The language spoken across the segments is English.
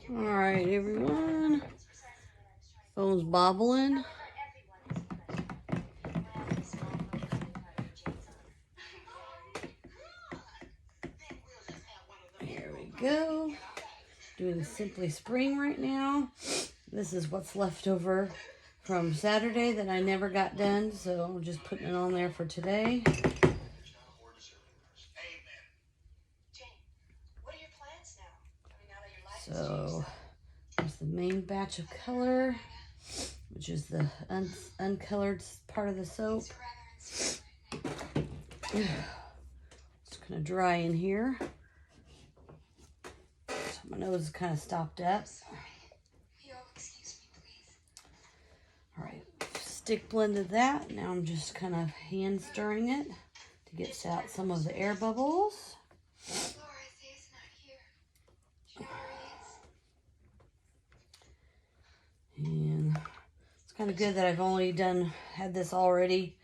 Alright, everyone. Phone's bobbling. There we go. Doing Simply Spring right now. This is what's left over from Saturday that I never got done, so I'm just putting it on there for today. So there's the main batch of color, which is the uncolored part of the soap. It's going to dry in here. So my nose is kind of stopped up. Alright, stick blended that. Now I'm just kind of hand stirring it to get out some of the air bubbles. And it's kind of good that I've only had this already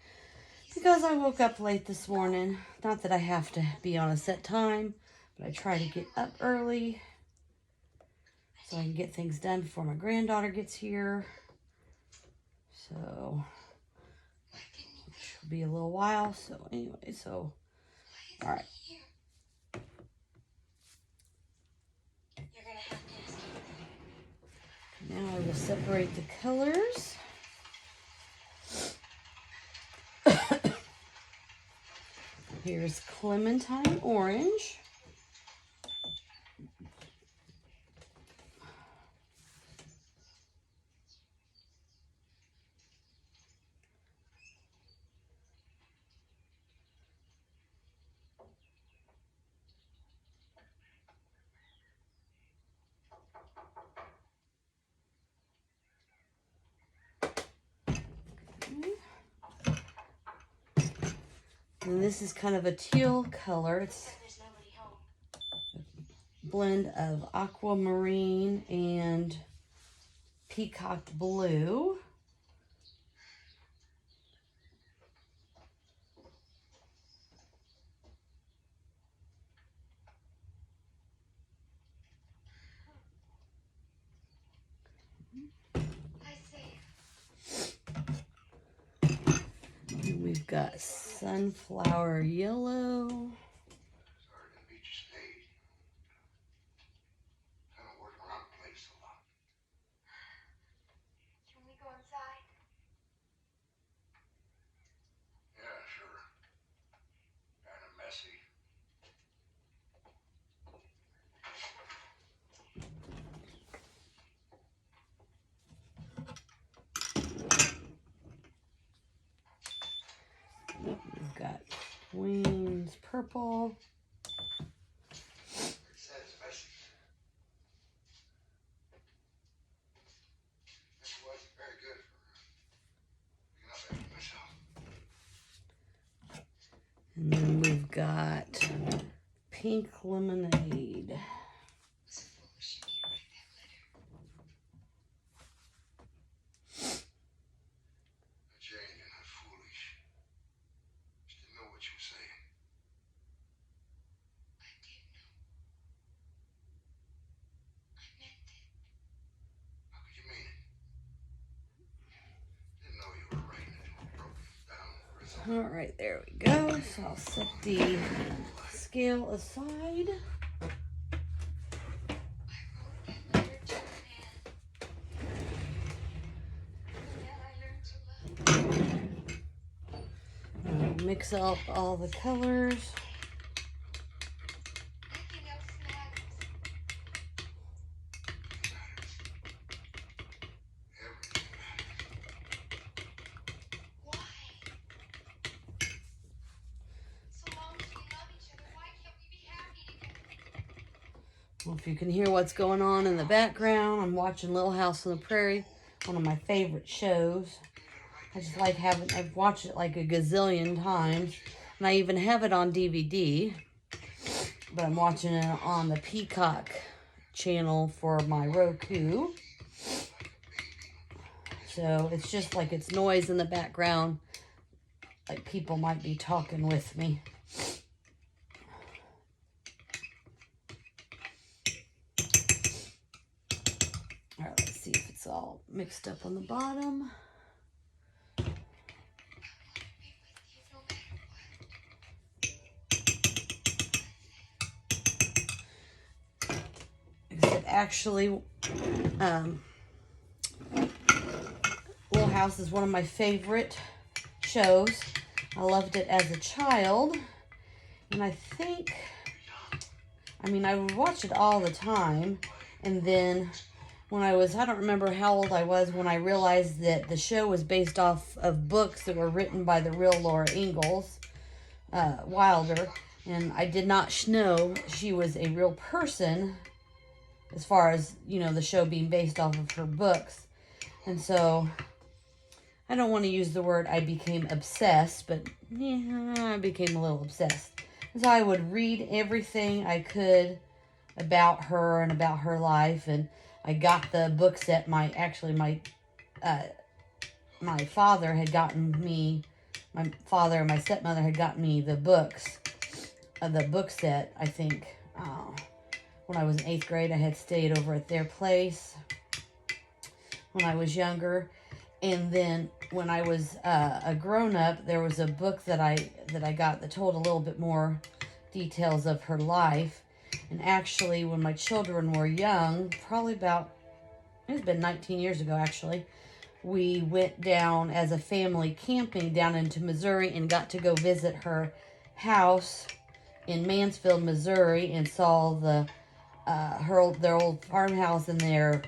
because I woke up late this morning. Not that I have to be on a set time, but I try to get up early so I can get things done before my granddaughter gets here. So, which will be a little while. So anyway, all right. Now I will separate the colors. Here's Clementine Orange. And this is kind of a teal color. It's a blend of aquamarine and peacock blue. And we've got sunflower yellow. We've got Queen's purple. And then we've got pink lemonade. All right, there we go. So I'll set the scale aside. I'll mix up all the colors. Well, if you can hear what's going on in the background, I'm watching Little House on the Prairie, one of my favorite shows. I just like I've watched it like a gazillion times, and I even have it on DVD, but I'm watching it on the Peacock channel for my Roku. So it's just like it's noise in the background, like people might be talking with me. It's all mixed up on the bottom. Actually, Little House is one of my favorite shows. I loved it as a child, and I would watch it all the time, and then when I don't remember how old I was when I realized that the show was based off of books that were written by the real Laura Ingalls Wilder, and I did not know she was a real person as far as, the show being based off of her books. And so, I don't want to use the word I became obsessed, but yeah, I became a little obsessed. And so I would read everything I could about her and about her life, and I got the book set. My father had gotten me, my father and my stepmother had gotten me the books, the book set, I think, when I was in 8th grade. I had stayed over at their place when I was younger. And then when I was a grown-up, there was a book that I got that told a little bit more details of her life. And actually, when my children were young, probably it's been 19 years ago actually, we went down as a family camping down into Missouri and got to go visit her house in Mansfield, Missouri, and saw their old farmhouse and their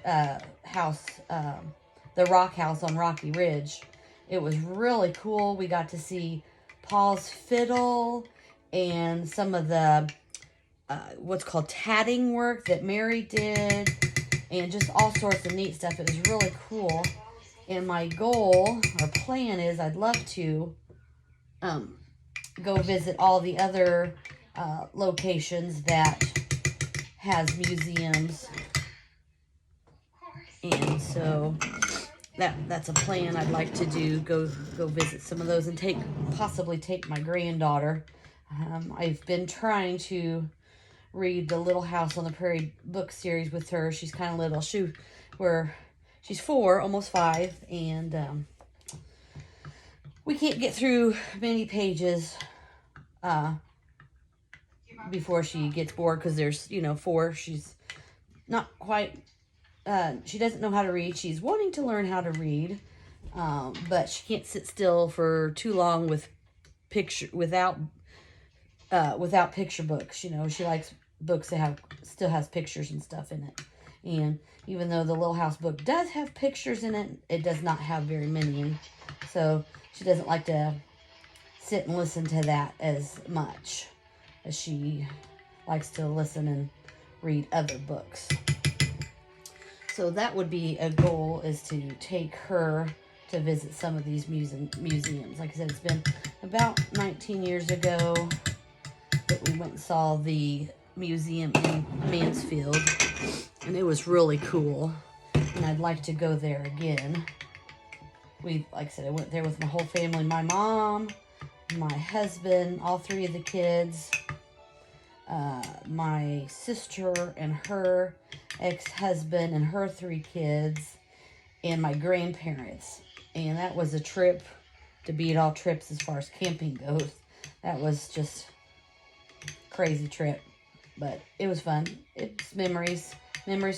house, the rock house on Rocky Ridge. It was really cool. We got to see Paul's fiddle and some of the what's called tatting work that Mary did, and just all sorts of neat stuff. It was really cool. And my goal or plan is I'd love to go visit all the other locations that has museums. And so that's a plan I'd like to do. Go visit some of those and possibly take my granddaughter. I've been trying to read the Little House on the Prairie book series with her. She's kind of little. She's 4, almost 5, and we can't get through many pages before she gets bored, because there's 4. She's not quite. She doesn't know how to read. She's wanting to learn how to read, but she can't sit still for too long without picture books. She likes books that still has pictures and stuff in it. And even though the Little House book does have pictures in it, it does not have very many. So she doesn't like to sit and listen to that as much as she likes to listen and read other books. So that would be a goal, is to take her to visit some of these museums. Like I said, it's been about 19 years ago that we went and saw the museum in Mansfield, and it was really cool, and I'd like to go there again. Like I said, I went there with my whole family, my mom, my husband, all 3 of the kids, my sister and her ex-husband and her 3 kids, and my grandparents. And that was a trip to beat all trips as far as camping goes. That was just crazy trip, but it was fun. It's memories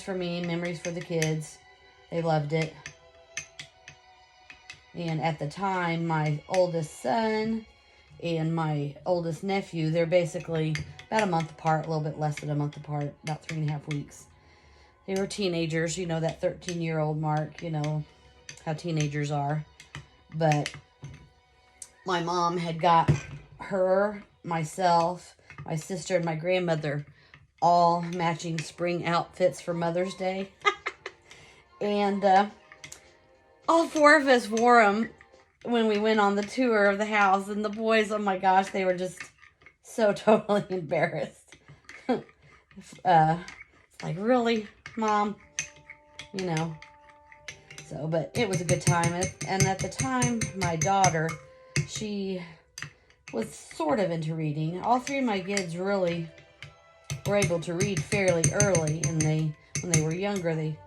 for me, memories for the kids. They loved it. And at the time, my oldest son and my oldest nephew, they're basically about a month apart, a little bit less than a month apart, about 3.5 weeks. They were teenagers, that 13-year-old mark, how teenagers are. But my mom had got her, myself, my sister, and my grandmother all matching spring outfits for Mother's Day. And all 4 of us wore them when we went on the tour of the house. And the boys, oh my gosh, they were just so totally embarrassed. It's like, really, Mom? So, but it was a good time. And at the time, my daughter, she was sort of into reading. All 3 of my kids really were able to read fairly early, and when they were younger, they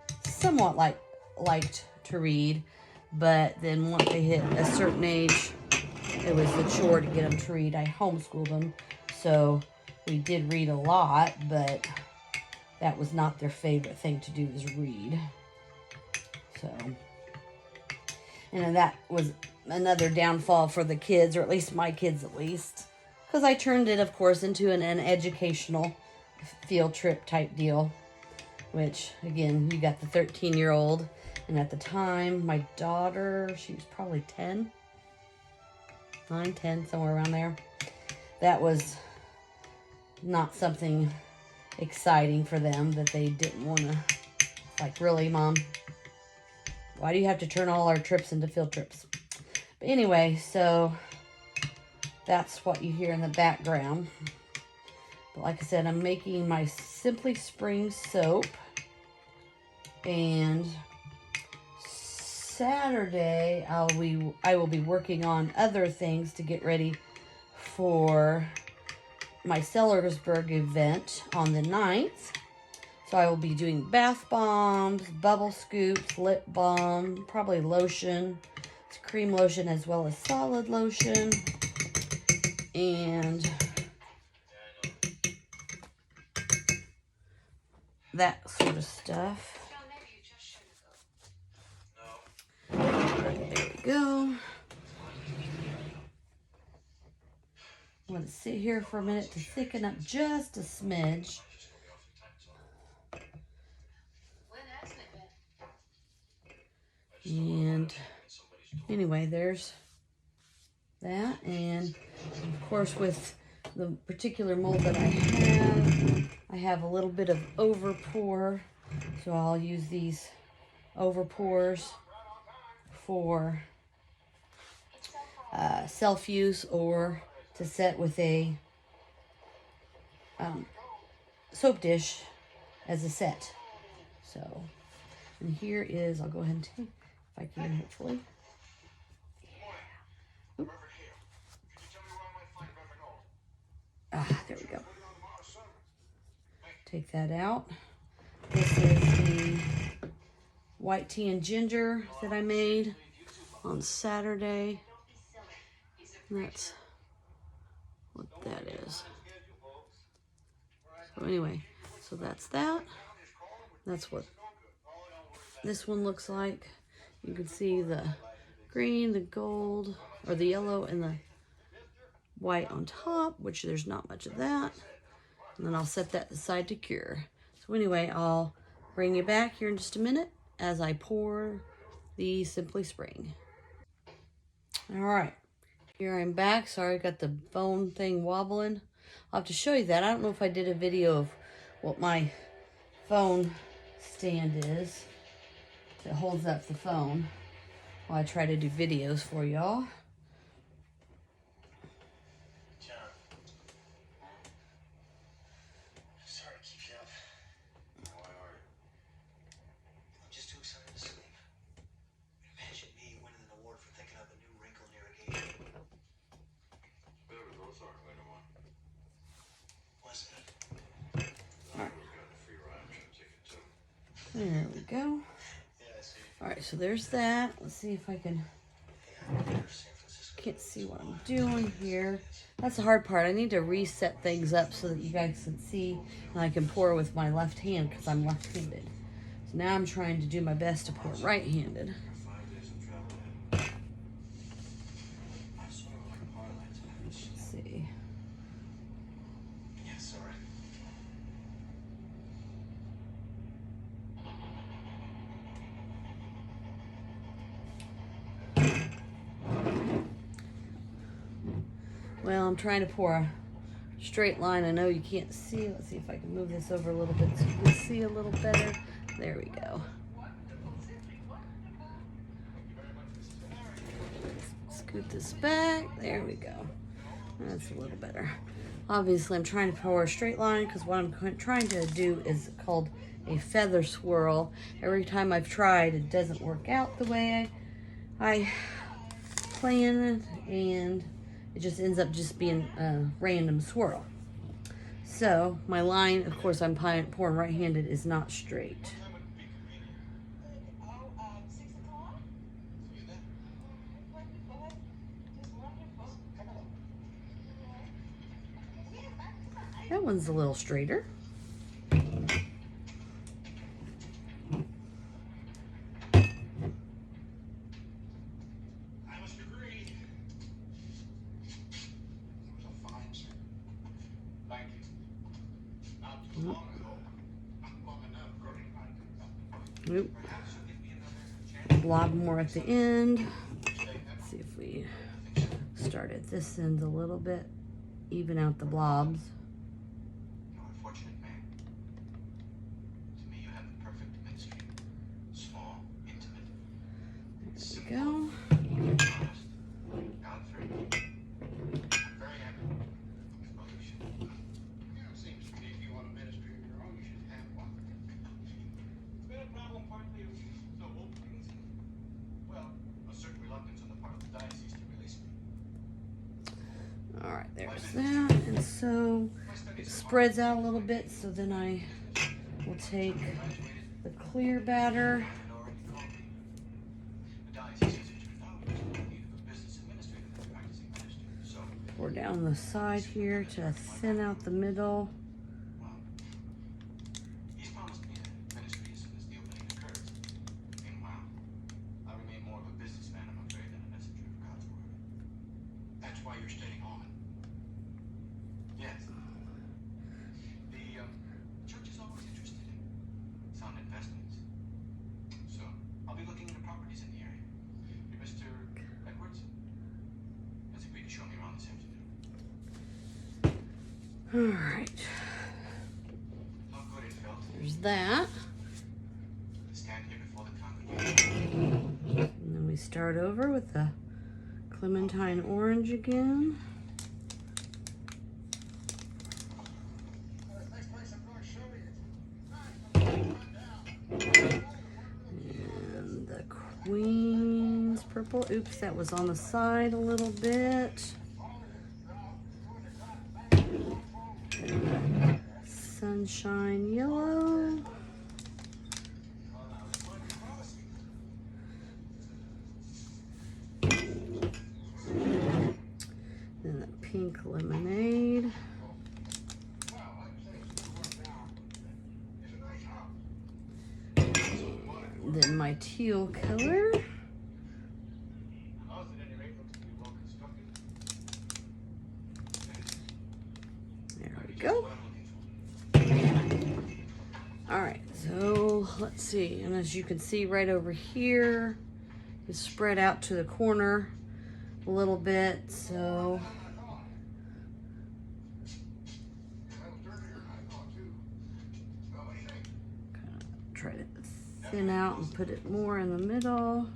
somewhat liked to read, but then once they hit a certain age, it was the chore to get them to read. I homeschooled them, so we did read a lot, but that was not their favorite thing to do, is read. So, and that was another downfall for the kids, or at least my kids at least, because I turned it, of course, into an educational field trip type deal, which, again, you got the 13-year-old, and at the time, my daughter, she was probably 10, 9, 10, somewhere around there. That was not something exciting for them, that they didn't want to, like, really, Mom? Why do you have to turn all our trips into field trips? But anyway, so that's what you hear in the background. But like I said, I'm making my Simply Spring soap. And Saturday, I will be working on other things to get ready for my Sellersburg event on the 9th. So I will be doing bath bombs, bubble scoops, lip balm, probably lotion. It's cream lotion as well as solid lotion. And that sort of stuff. There we go. I'm going to sit here for a minute to thicken up just a smidge. And anyway, there's that. And of course, with the particular mold that I have a little bit of over pour. So I'll use these over pours for self-use or to set with a soap dish as a set. So, and here is, I'll go ahead and take, if I can, hopefully. Oop. There we go. Take that out. This is the white tea and ginger that I made on Saturday. And that's what that is. So anyway, so that's that. That's what this one looks like. You can see the green, the gold, or the yellow, and the white on top, which there's not much of that. And then I'll set that aside to cure. So anyway, I'll bring you back here in just a minute as I pour the Simply Spring. All right, here I'm back. Sorry, I got the phone thing wobbling. I'll have to show you that. I don't know if I did a video of what my phone stand is that holds up the phone while I try to do videos for y'all. There we go. All right, so there's that. Let's see if I can't see what I'm doing here. That's the hard part. I need to reset things up so that you guys can see, and I can pour with my left hand because I'm left-handed. So now I'm trying to do my best to pour right-handed. Let's see. Well, I'm trying to pour a straight line. I know you can't see. Let's see if I can move this over a little bit so you can see a little better. There we go. Scoot this back. There we go. That's a little better. Obviously, I'm trying to pour a straight line because what I'm trying to do is called a feather swirl. Every time I've tried, it doesn't work out the way I planned, and it just ends up just being a random swirl. So my line, of course, I'm pouring right-handed, is not straight. That one's a little straighter. Nope. Blob more at the end. Let's see if we start at this end a little bit. Even out the blobs. You're a fortunate man. To me, you have the perfect ministry. Small, intimate. There we go. Honest. God-fearing. I'm very happy. Well, you should. It seems to me if you want a ministry of your own, you should have one. It's been a problem partly of the openings. Well, a certain reluctance on the part of the diocese to release me. All right, there's that. And so it spreads out a little bit. So then I will take the clear batter. Pour down the side here to thin out the middle. He's promised me a ministry as soon as the opening occurs. Meanwhile, I remain more of a businessman, I'm afraid, than a messenger of God's word. That's why you're staying on. Yes. The church is always interested in sound investments. So, I'll be looking into properties in the area. Mr. Edwards has agreed to show me around this afternoon. All right. How good it felt. There's that. To stand here before the congregation. And then we start over with the clementine orange again. And the Queen's purple. Oops, that was on the side a little bit. Sunshine yellow. Then the pink lemonade. And then my teal color. There we go. All right, so let's see. And as you can see right over here, it's spread out to the corner a little bit, so try to thin out and put it more in the middle.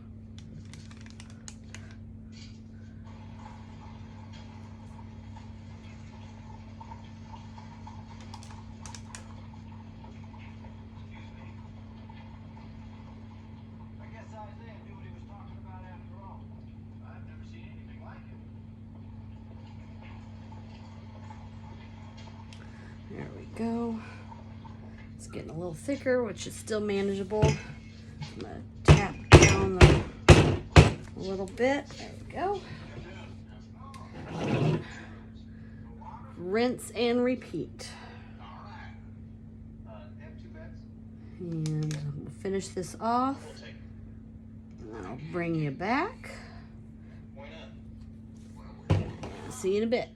There we go. It's getting a little thicker, which is still manageable. I'm gonna tap down a little bit. There we go. Rinse and repeat. And we'll finish this off. And I'll bring you back. See you in a bit.